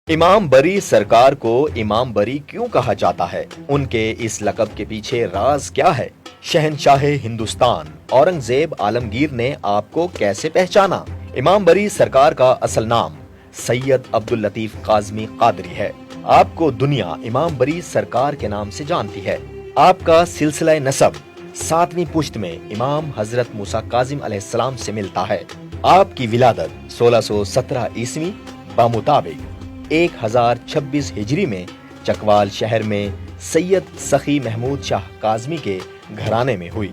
इमाम बरी सरकार को इमाम बरी क्यों कहा जाता है? उनके इस लक़ब के पीछे राज क्या है? शहनशाह हिंदुस्तान औरंगजेब आलमगीर ने आपको कैसे पहचाना? इमाम बरी सरकार का असल नाम सैयद अब्दुल लतीफ काज़मी कादरी है। आपको दुनिया इमाम बरी सरकार के नाम से जानती है। आपका सिलसिला नसब 7वीं पुश्त में इमाम हजरत मूसा काजिम अलैहिस्सलाम से मिलता है। आपकी विलादत 1617 ईस्वी बामुताबिक 1026 हिजरी में चकवाल शहर में सैयद सखी महमूद शाह काज़मी के घराने में हुई।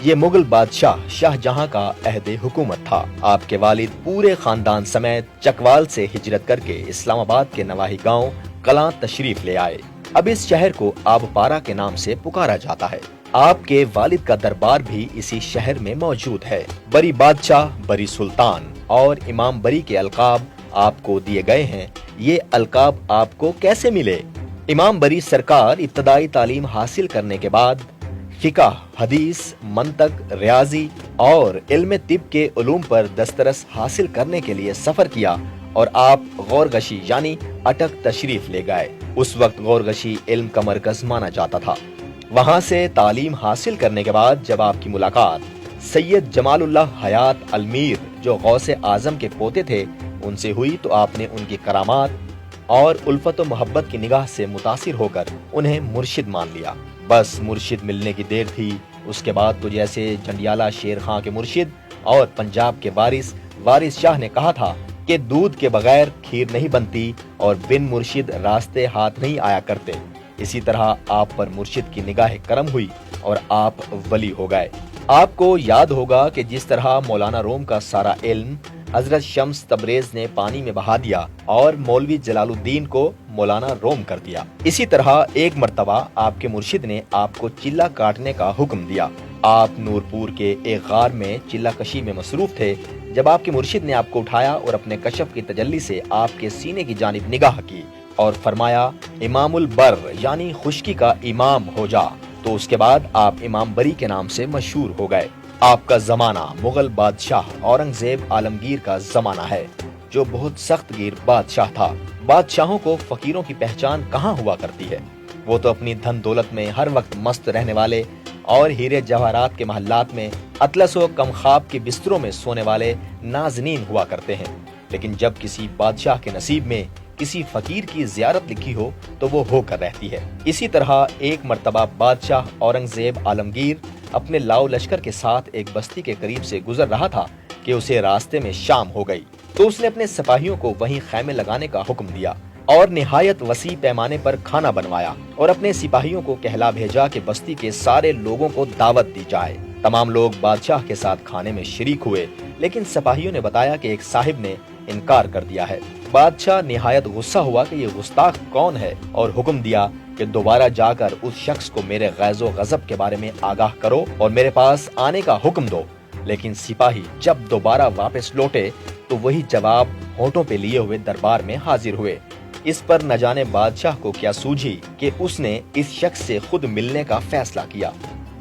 ये मुगल बादशाह शाहजहां का अहदे हुकूमत था। आपके वालिद पूरे खानदान समेत चकवाल से हिजरत करके इस्लामाबाद के नवाही गांव कलां तशरीफ ले आए। अब इस शहर को आबपारा के नाम से पुकारा जाता है। आपके वालिद का दरबार भी इसी शहर में मौजूद है। बरी बादशाह, बरी सुल्तान और इमाम बरी के अलकाब आपको दिए गए हैं। ये अलकाब आपको कैसे मिले? इमाम बरी सरकार इब्तदाई तालीम हासिल करने के बाद फिक़ह, हदीस, मंतक, रियाजी और इल्म तिब के उलूम पर दस्तरस हासिल करने के लिए सफर किया और आप गौरगशी यानी अटक तशरीफ ले गए। उस वक्त गौरगशी इल्म का मरकज माना जाता था। वहां से तालीम हासिल करने के बाद जब आपकी मुलाकात सैयद जमालुल्लाह हयात अलमीर जो गौसे आजम के पोते थे उनसे हुई तो आपने उनकी करामात और उल्फत व मोहब्बत की निगाह से मुतासिर होकर उन्हें मुर्शिद मान लिया। बस मुर्शिद मिलने की देर थी। उसके बाद तो जैसे जंडियाला शेर खां के मुर्शिद और पंजाब के वारिस शाह ने कहा था कि दूध के बगैर खीर नहीं बनती और बिन मुर्शिद रास्ते हाथ नहीं आया करते, इसी तरह आप पर मुर्शिद की निगाह करम हुई और आप वली हो गए। आपको याद होगा कि जिस तरह मौलाना रोम का सारा इल्म हजरत शम्स तबरेज ने पानी में बहा दिया और मौलवी जलालुद्दीन को मौलाना रोम कर दिया, इसी तरह एक मर्तबा आपके मुर्शिद ने आपको चिल्ला काटने का हुक्म दिया। आप नूरपुर के एक गार में चिल्ला कशी में मसरूफ थे जब आपके मुर्शिद ने आपको उठाया और अपने कशफ की तजल्ली से आपके सीने की जानिब निगाह की और फरमाया, इमामुल बर यानी खुश्की का इमाम हो जा। तो उसके बाद आप इमाम बरी के नाम से मशहूर हो गए। आपका जमाना मुगल बादशाह औरंगजेब आलमगीर का जमाना है जो बहुत सख्त गिर बादशाह था। बादशाहों को फकीरों की पहचान कहाँ हुआ करती है? वो तो अपनी धन दौलत में हर वक्त मस्त रहने वाले और हीरे जवाहरात के महल्लात में अतलस व कमख्वाब के बिस्तरों में सोने वाले नाजनीन हुआ करते हैं। लेकिन जब किसी बादशाह के नसीब में किसी फकीर की जियारत लिखी हो तो वो होकर रहती है। इसी तरह एक मर्तबा बादशाह औरंगजेब आलमगीर अपने लाओ लश्कर के साथ एक बस्ती के करीब से गुजर रहा था कि उसे रास्ते में शाम हो गई, तो उसने अपने सिपाहियों को वहीं खैमे लगाने का हुक्म दिया और निहायत वसी पैमाने पर खाना बनवाया और अपने सिपाहियों को कहला भेजा कि बस्ती के सारे लोगों को दावत दी जाए। तमाम लोग बादशाह के साथ खाने में शरीक हुए, लेकिन सिपाहियों ने बताया कि एक साहिब ने इनकार कर दिया है। बादशाह निहायत गुस्सा हुआ कि ये गुस्ताख कौन है और हुक्म दिया कि दोबारा जाकर उस शख्स को मेरे गैज़ो गज़ब के बारे में आगाह करो और मेरे पास आने का हुक्म दो। लेकिन सिपाही जब दोबारा वापस लौटे तो वही जवाब होंठों पे लिए हुए दरबार में हाजिर हुए। इस पर न जाने बादशाह को क्या सूझी कि उसने इस शख्स से खुद मिलने का फैसला किया।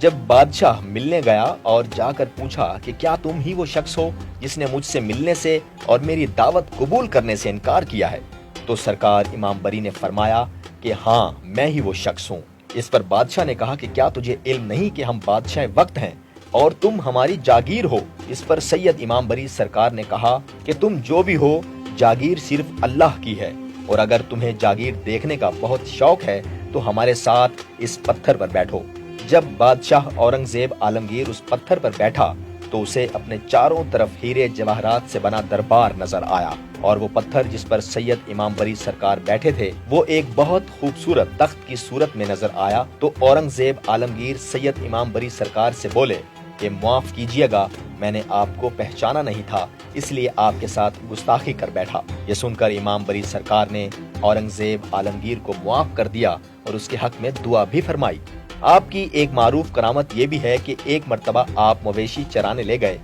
जब बादशाह मिलने गया और जाकर पूछा कि क्या तुम ही वो शख्स हो जिसने मुझसे मिलने से और मेरी दावत कबूल करने से इनकार किया है, तो सरकार इमाम बरी ने फरमाया कि हाँ, मैं ही वो शख्स हूँ। इस पर बादशाह ने कहा कि क्या तुझे इल्म नहीं कि हम बादशाह वक्त हैं और तुम हमारी जागीर हो? इस पर सैयद इमाम बरी सरकार ने कहा कि तुम जो भी हो, जागीर सिर्फ अल्लाह की है और अगर तुम्हें जागीर देखने का बहुत शौक है तो हमारे साथ इस पत्थर पर बैठो। जब बादशाह औरंगजेब आलमगीर उस पत्थर पर बैठा तो उसे अपने चारों तरफ हीरे जवाहरात से बना दरबार नजर आया और वो पत्थर जिस पर सैयद इमाम बरी सरकार बैठे थे वो एक बहुत खूबसूरत तख्त की सूरत में नजर आया। तो औरंगजेब आलमगीर सैयद इमाम बरी सरकार से बोले कि माफ कीजिएगा, मैंने आपको पहचाना नहीं था, इसलिए आपके साथ गुस्ताखी कर बैठा। ये सुनकर इमाम बरी सरकार ने औरंगजेब आलमगीर को मुआफ कर दिया और उसके हक में दुआ भी फरमाई। आपकी एक मारूफ करामत ये भी है कि एक मर्तबा आप मवेशी चराने ले गए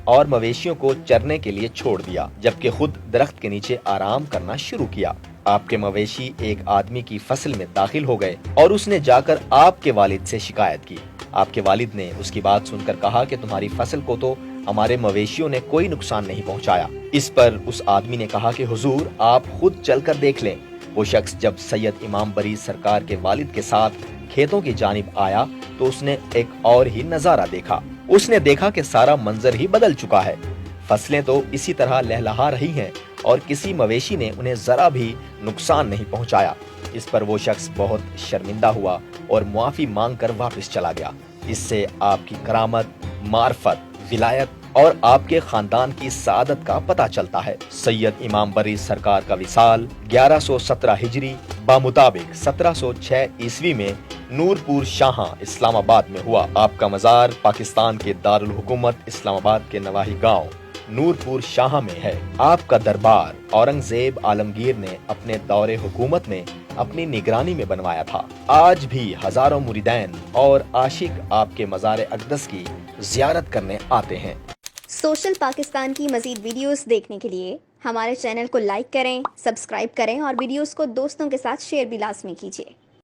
और मवेशियों को चरने के लिए छोड़ दिया, जबकि खुद दरख्त के नीचे आराम करना शुरू किया। आपके मवेशी एक आदमी की फसल में दाखिल हो गए और उसने जाकर आपके वालिद से शिकायत की। आपके वालिद ने उसकी बात सुनकर कहा कि तुम्हारी फसल को तो हमारे मवेशियों ने कोई नुकसान नहीं पहुंचाया। इस पर उस आदमी ने कहा कि हुजूर आप खुद चलकर देख लें। वो शख्स जब सैयद इमाम बरी सरकार के वालिद के साथ खेतों की जानिब आया तो उसने एक और ही नजारा देखा। उसने देखा कि सारा मंजर ही बदल चुका है। फसलें तो इसी तरह लहलहा रही हैं और किसी मवेशी ने उन्हें जरा भी नुकसान नहीं पहुंचाया। इस पर वो शख्स बहुत शर्मिंदा हुआ और मुआफी मांगकर वापस चला गया। इससे आपकी करामत, मार्फत, विलायत और आपके खानदान की सादत का पता चलता है। सैयद इमाम बरी सरकार का विसाल 1117 हिजरी बामुताबिक 1706 ईस्वी में नूरपुर शाह इस्लामाबाद में हुआ। आपका मजार पाकिस्तान के दारुल हुकूमत इस्लामाबाद के नवाही गांव नूरपुर शाह में है। आपका दरबार औरंगजेब आलमगीर ने अपने दौरे हुकूमत में अपनी निगरानी में बनवाया था। आज भी हजारों मुरीदैन और आशिक आपके मज़ार अक़दस की ज़ियारत करने आते हैं। सोशल पाकिस्तान की मज़ीद वीडियोस देखने के लिए हमारे चैनल को लाइक करें, सब्सक्राइब करें और वीडियोस को दोस्तों के साथ शेयर भी लाजमी कीजिए।